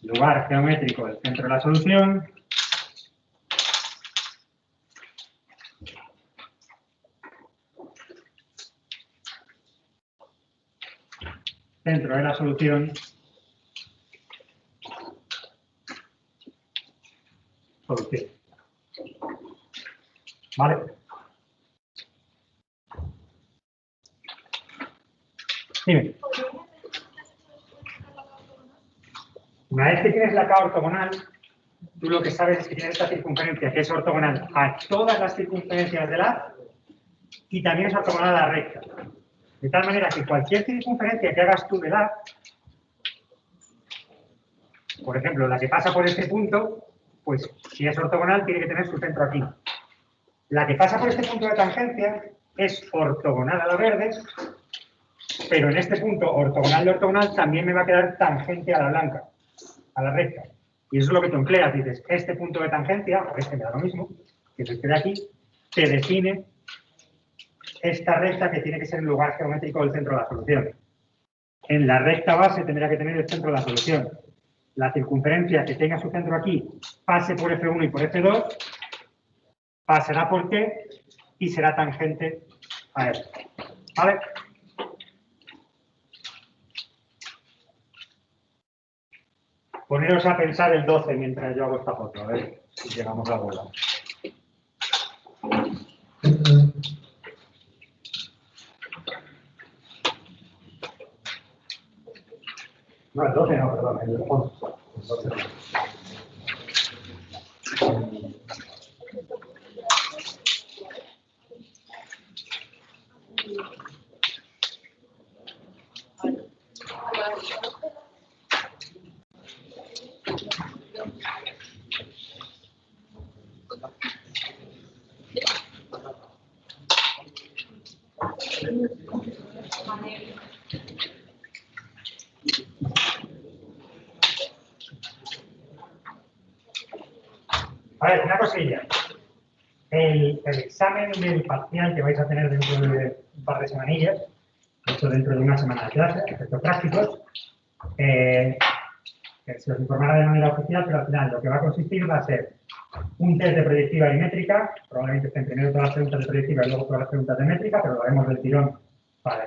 Lugar geométrico del centro de la solución. Centro de la solución. Solución. ¿Vale? Dime. Una vez que tienes la K ortogonal, tú lo que sabes es que tienes esta circunferencia que es ortogonal a todas las circunferencias del haz y también es ortogonal a la recta. De tal manera que cualquier circunferencia que hagas tú del haz, por ejemplo, la que pasa por este punto, pues si es ortogonal tiene que tener su centro aquí. La que pasa por este punto de tangencia es ortogonal a la verde, pero en este punto ortogonal de ortogonal también me va a quedar tangente a la blanca, a la recta. Y eso es lo que tú empleas. Dices, este punto de tangencia, o este me da lo mismo, que es este de aquí, te define esta recta que tiene que ser el lugar geométrico del centro de la solución. En la recta base tendrá que tener el centro de la solución. La circunferencia que tenga su centro aquí pase por F1 y por F2, pasará por T y será tangente a F. ¿Vale? Poneros a pensar el 12 mientras yo hago esta foto, a ver si llegamos a bola. No, el 12 no, perdón, el 11. El 12 no. A ver, una cosilla. El examen del parcial que vais a tener dentro de un par de semanillas, hecho dentro de una semana de clase, efectos prácticos, se os informará de manera oficial, pero al final lo que va a consistir va a ser un test de proyectiva y métrica, probablemente estén primero todas las preguntas de proyectiva y luego todas las preguntas de métrica, pero lo haremos del tirón para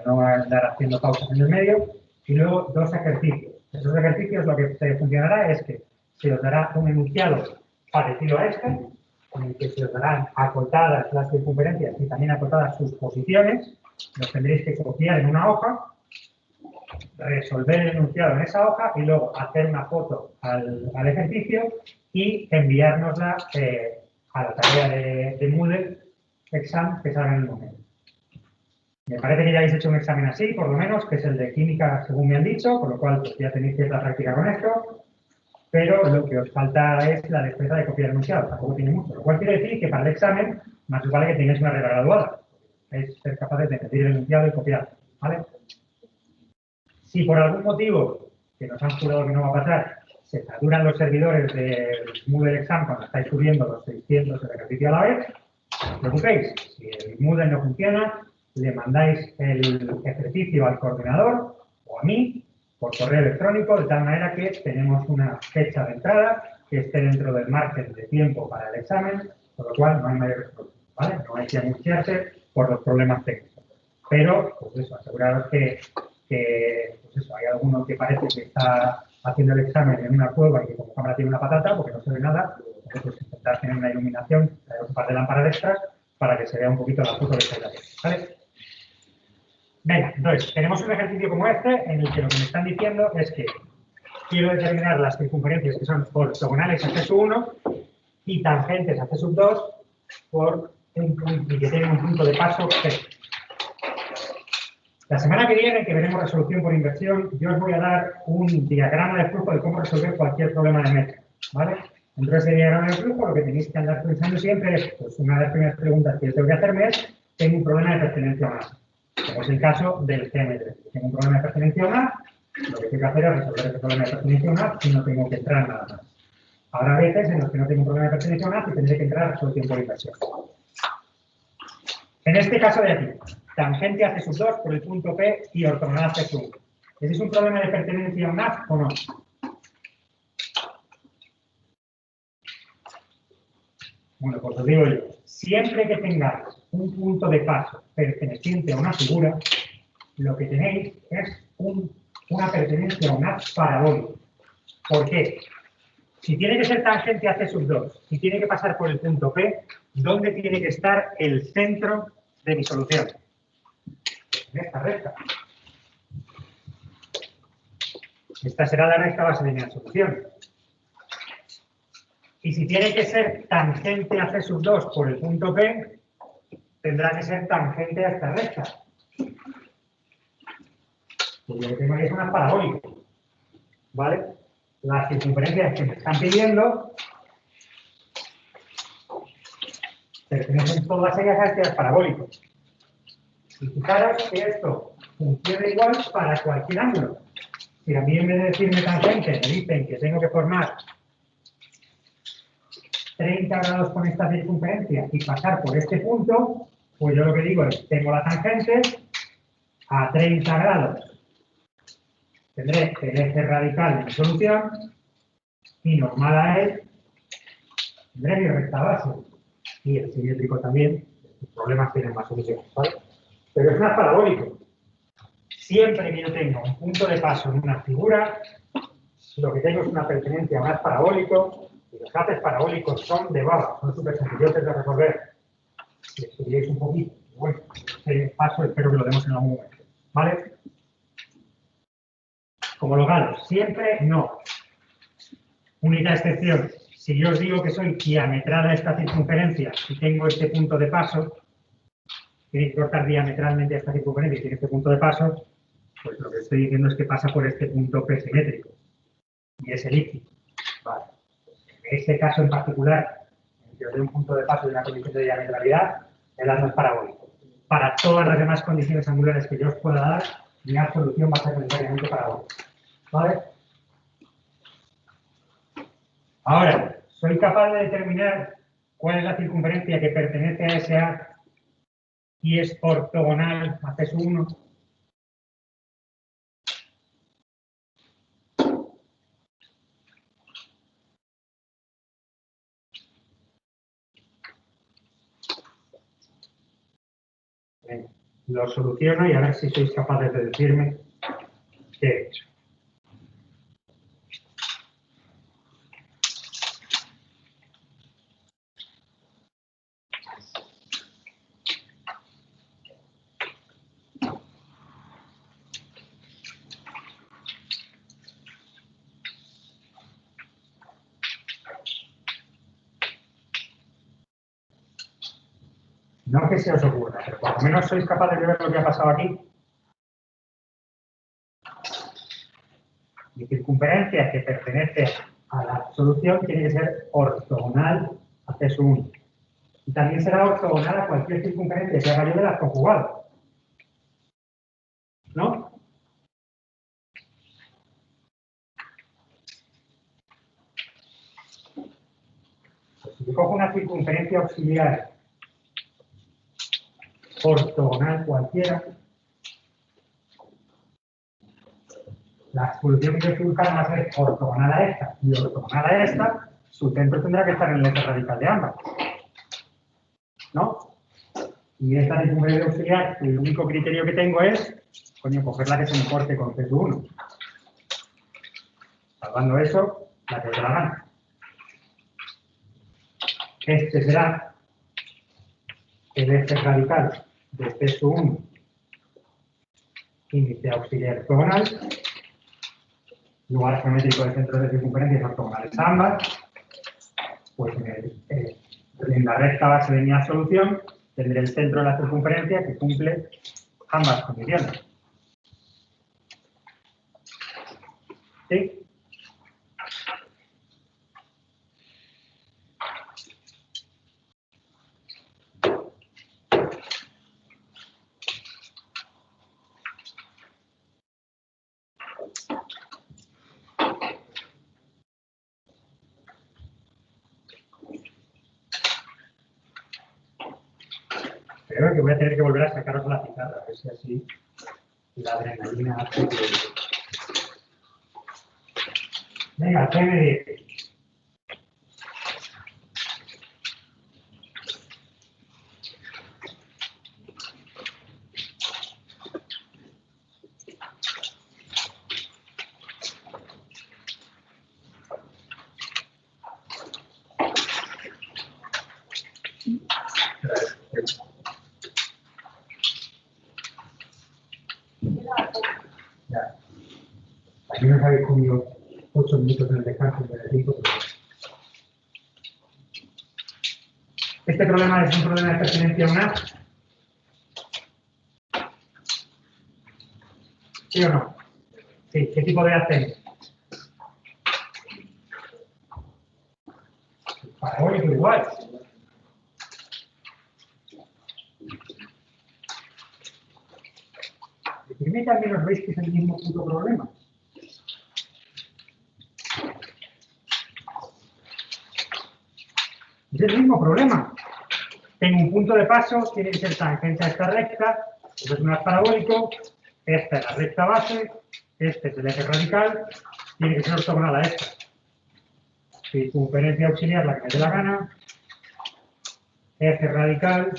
no andar haciendo pausas en el medio, y luego 2 ejercicios. Esos ejercicios lo que funcionará es que se os dará un enunciado parecido a este, en el que se os darán acotadas las circunferencias y también acotadas sus posiciones, los tendréis que copiar en una hoja, resolver el enunciado en esa hoja y luego hacer una foto al ejercicio y enviárnosla a la tarea de Moodle Exam que salga en el momento. Me parece que ya habéis hecho un examen así, por lo menos, que es el de química, según me han dicho, con lo cual pues, ya tenéis cierta práctica con esto, pero lo que os falta es la destreza de copiar enunciados, tampoco tiene mucho, lo cual quiere decir que para el examen más os vale que tengáis una regla graduada, es ser capaces de medir el enunciado y copiar, ¿vale? Si por algún motivo, que nos han jurado que no va a pasar, se saturan los servidores del Moodle Exam cuando estáis subiendo los 600 de ejercicio a la vez, no os preocupéis. Si el Moodle no funciona, le mandáis el ejercicio al coordinador o a mí por correo electrónico, de tal manera que tenemos una fecha de entrada que esté dentro del margen de tiempo para el examen, por lo cual no hay mayor problema, ¿vale? No hay que anunciarse por los problemas técnicos. Pero, pues eso, aseguraros que pues eso, hay alguno que parece que está haciendo el examen en una cueva y que como cámara tiene una patata porque no se ve nada, pues intentar tener una iluminación, un par de lámparas extras para que se vea un poquito la foto que estáis haciendo, ¿vale? Venga, entonces, tenemos un ejercicio como este en el que lo que me están diciendo es que quiero determinar las circunferencias que son ortogonales a C1 y tangentes a C2 y que tienen un punto de paso C. La semana que viene, que veremos resolución por inversión, yo os voy a dar un diagrama de flujo de cómo resolver cualquier problema de métrica, ¿vale? Dentro de ese diagrama de flujo, lo que tenéis que andar pensando siempre es, pues una de las primeras preguntas que yo tengo que hacerme es, ¿tengo un problema de pertenencia o más? Como es el caso del CM3. Tengo un problema de pertenencia o más, lo que tengo que hacer es resolver ese problema de pertenencia o más y no tengo que entrar nada más. Habrá veces en los que no tengo un problema de pertenencia o más y tendré que entrar a resolución por inversión. En este caso de aquí, tangente a C2 por el punto P y ortogonal a C1. ¿Ese es un problema de pertenencia a un haz o no? Bueno, pues os digo yo, siempre que tengáis un punto de paso perteneciente a una figura, lo que tenéis es una pertenencia a un haz parabólico. ¿Por qué? Si tiene que ser tangente a C2, si tiene que pasar por el punto P, ¿dónde tiene que estar el centro de mi solución? En esta recta. Esta será la recta base de mi solución. Y si tiene que ser tangente a C2 por el punto P, tendrá que ser tangente a esta recta. Pues lo que tengo aquí es un parabólico. ¿Vale? Las circunferencias que me están pidiendo pertenecen todas ellas a este parabólico. Y fijaros que esto funciona igual para cualquier ángulo. Si a mí en vez de decirme tangente me dicen que tengo que formar 30 grados con esta circunferencia y pasar por este punto, pues yo lo que digo es, tengo la tangente a 30 grados. Tendré el eje radical de mi solución y normal a él tendré mi recta base. Y el simétrico también, los problemas tienen más soluciones, ¿vale? Pero es más parabólico. Siempre que yo tengo un punto de paso en una figura, lo que tengo es una pertenencia a un haz parabólico, y los haces parabólicos son de baba, son súper sencillos de resolver. Si estudiáis un poquito, bueno, este paso espero que lo demos en algún momento, ¿vale? Como los galos, siempre no. Única excepción, si yo os digo que soy diametral a esta circunferencia y tengo este punto de paso, tiene que cortar diametralmente a esta circunferencia y tiene este punto de paso, pues lo que estoy diciendo es que pasa por este punto P simétrico y es elíptico. Vale. En este caso en particular, en que os dé un punto de paso y una condición de diametralidad, el haz no es parabólico. para todas las demás condiciones angulares que yo os pueda dar, mi solución va a ser necesariamente para vos. ¿Vale? Ahora, soy capaz de determinar cuál es la circunferencia que pertenece a ese A y es ortogonal a C1. Bien, lo soluciono y a ver si sois capaces de decirme qué he hecho. No que se os ocurra, pero por lo menos sois capaces de ver lo que ha pasado aquí. Mi circunferencia que pertenece a la solución tiene que ser ortogonal a C1. Y también será ortogonal a cualquier circunferencia que haga yo de las conjugadas. ¿No? Pues si yo cojo una circunferencia auxiliar ortogonal cualquiera, la solución que yo estoy buscando va a ser ortogonal a esta. Y ortogonal a esta, su centro tendrá que estar en el eje radical de ambas. ¿No? Y esta circunferencia auxiliar, el único criterio que tengo es, coño, coger la que se me corte con C1. Salvando eso, la que os dé la gana. Este será el eje radical de C1 índice auxiliar ortogonal. Lugar geométrico de centros de circunferencias ortogonales a ambas. Pues en la recta base de mi solución tendré el centro de la circunferencia que cumple ambas condiciones. ¿Sí? Creo que voy a tener que volver a sacaros la pizarra, a ver si así la adrenalina hace que... Venga, ¿qué me dice? Ya. Aquí nos habéis comido 8 minutos en el descanso de 5. Este problema es un problema de pertinencia a una. ¿Sí o no? Sí. ¿Qué tipo de A tengo? Parabólico igual. Decidme que al menos veis que es el mismo puto problema. Es el mismo problema. Tengo un punto de paso, tiene que ser tangente a esta recta, esto es un haz parabólico, esta es la recta base, este es el eje radical, tiene que ser ortogonal a esta. Circunferencia auxiliar, la que me dé la gana, eje radical,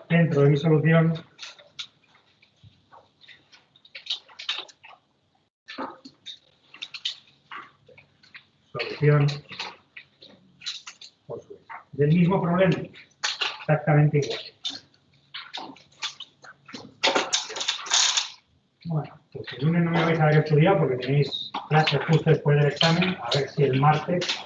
centro de mi solución. Solución. Del mismo problema. Exactamente igual. Bueno, pues el lunes no me vais a haber estudiado porque tenéis clase justo después del examen. A ver si el martes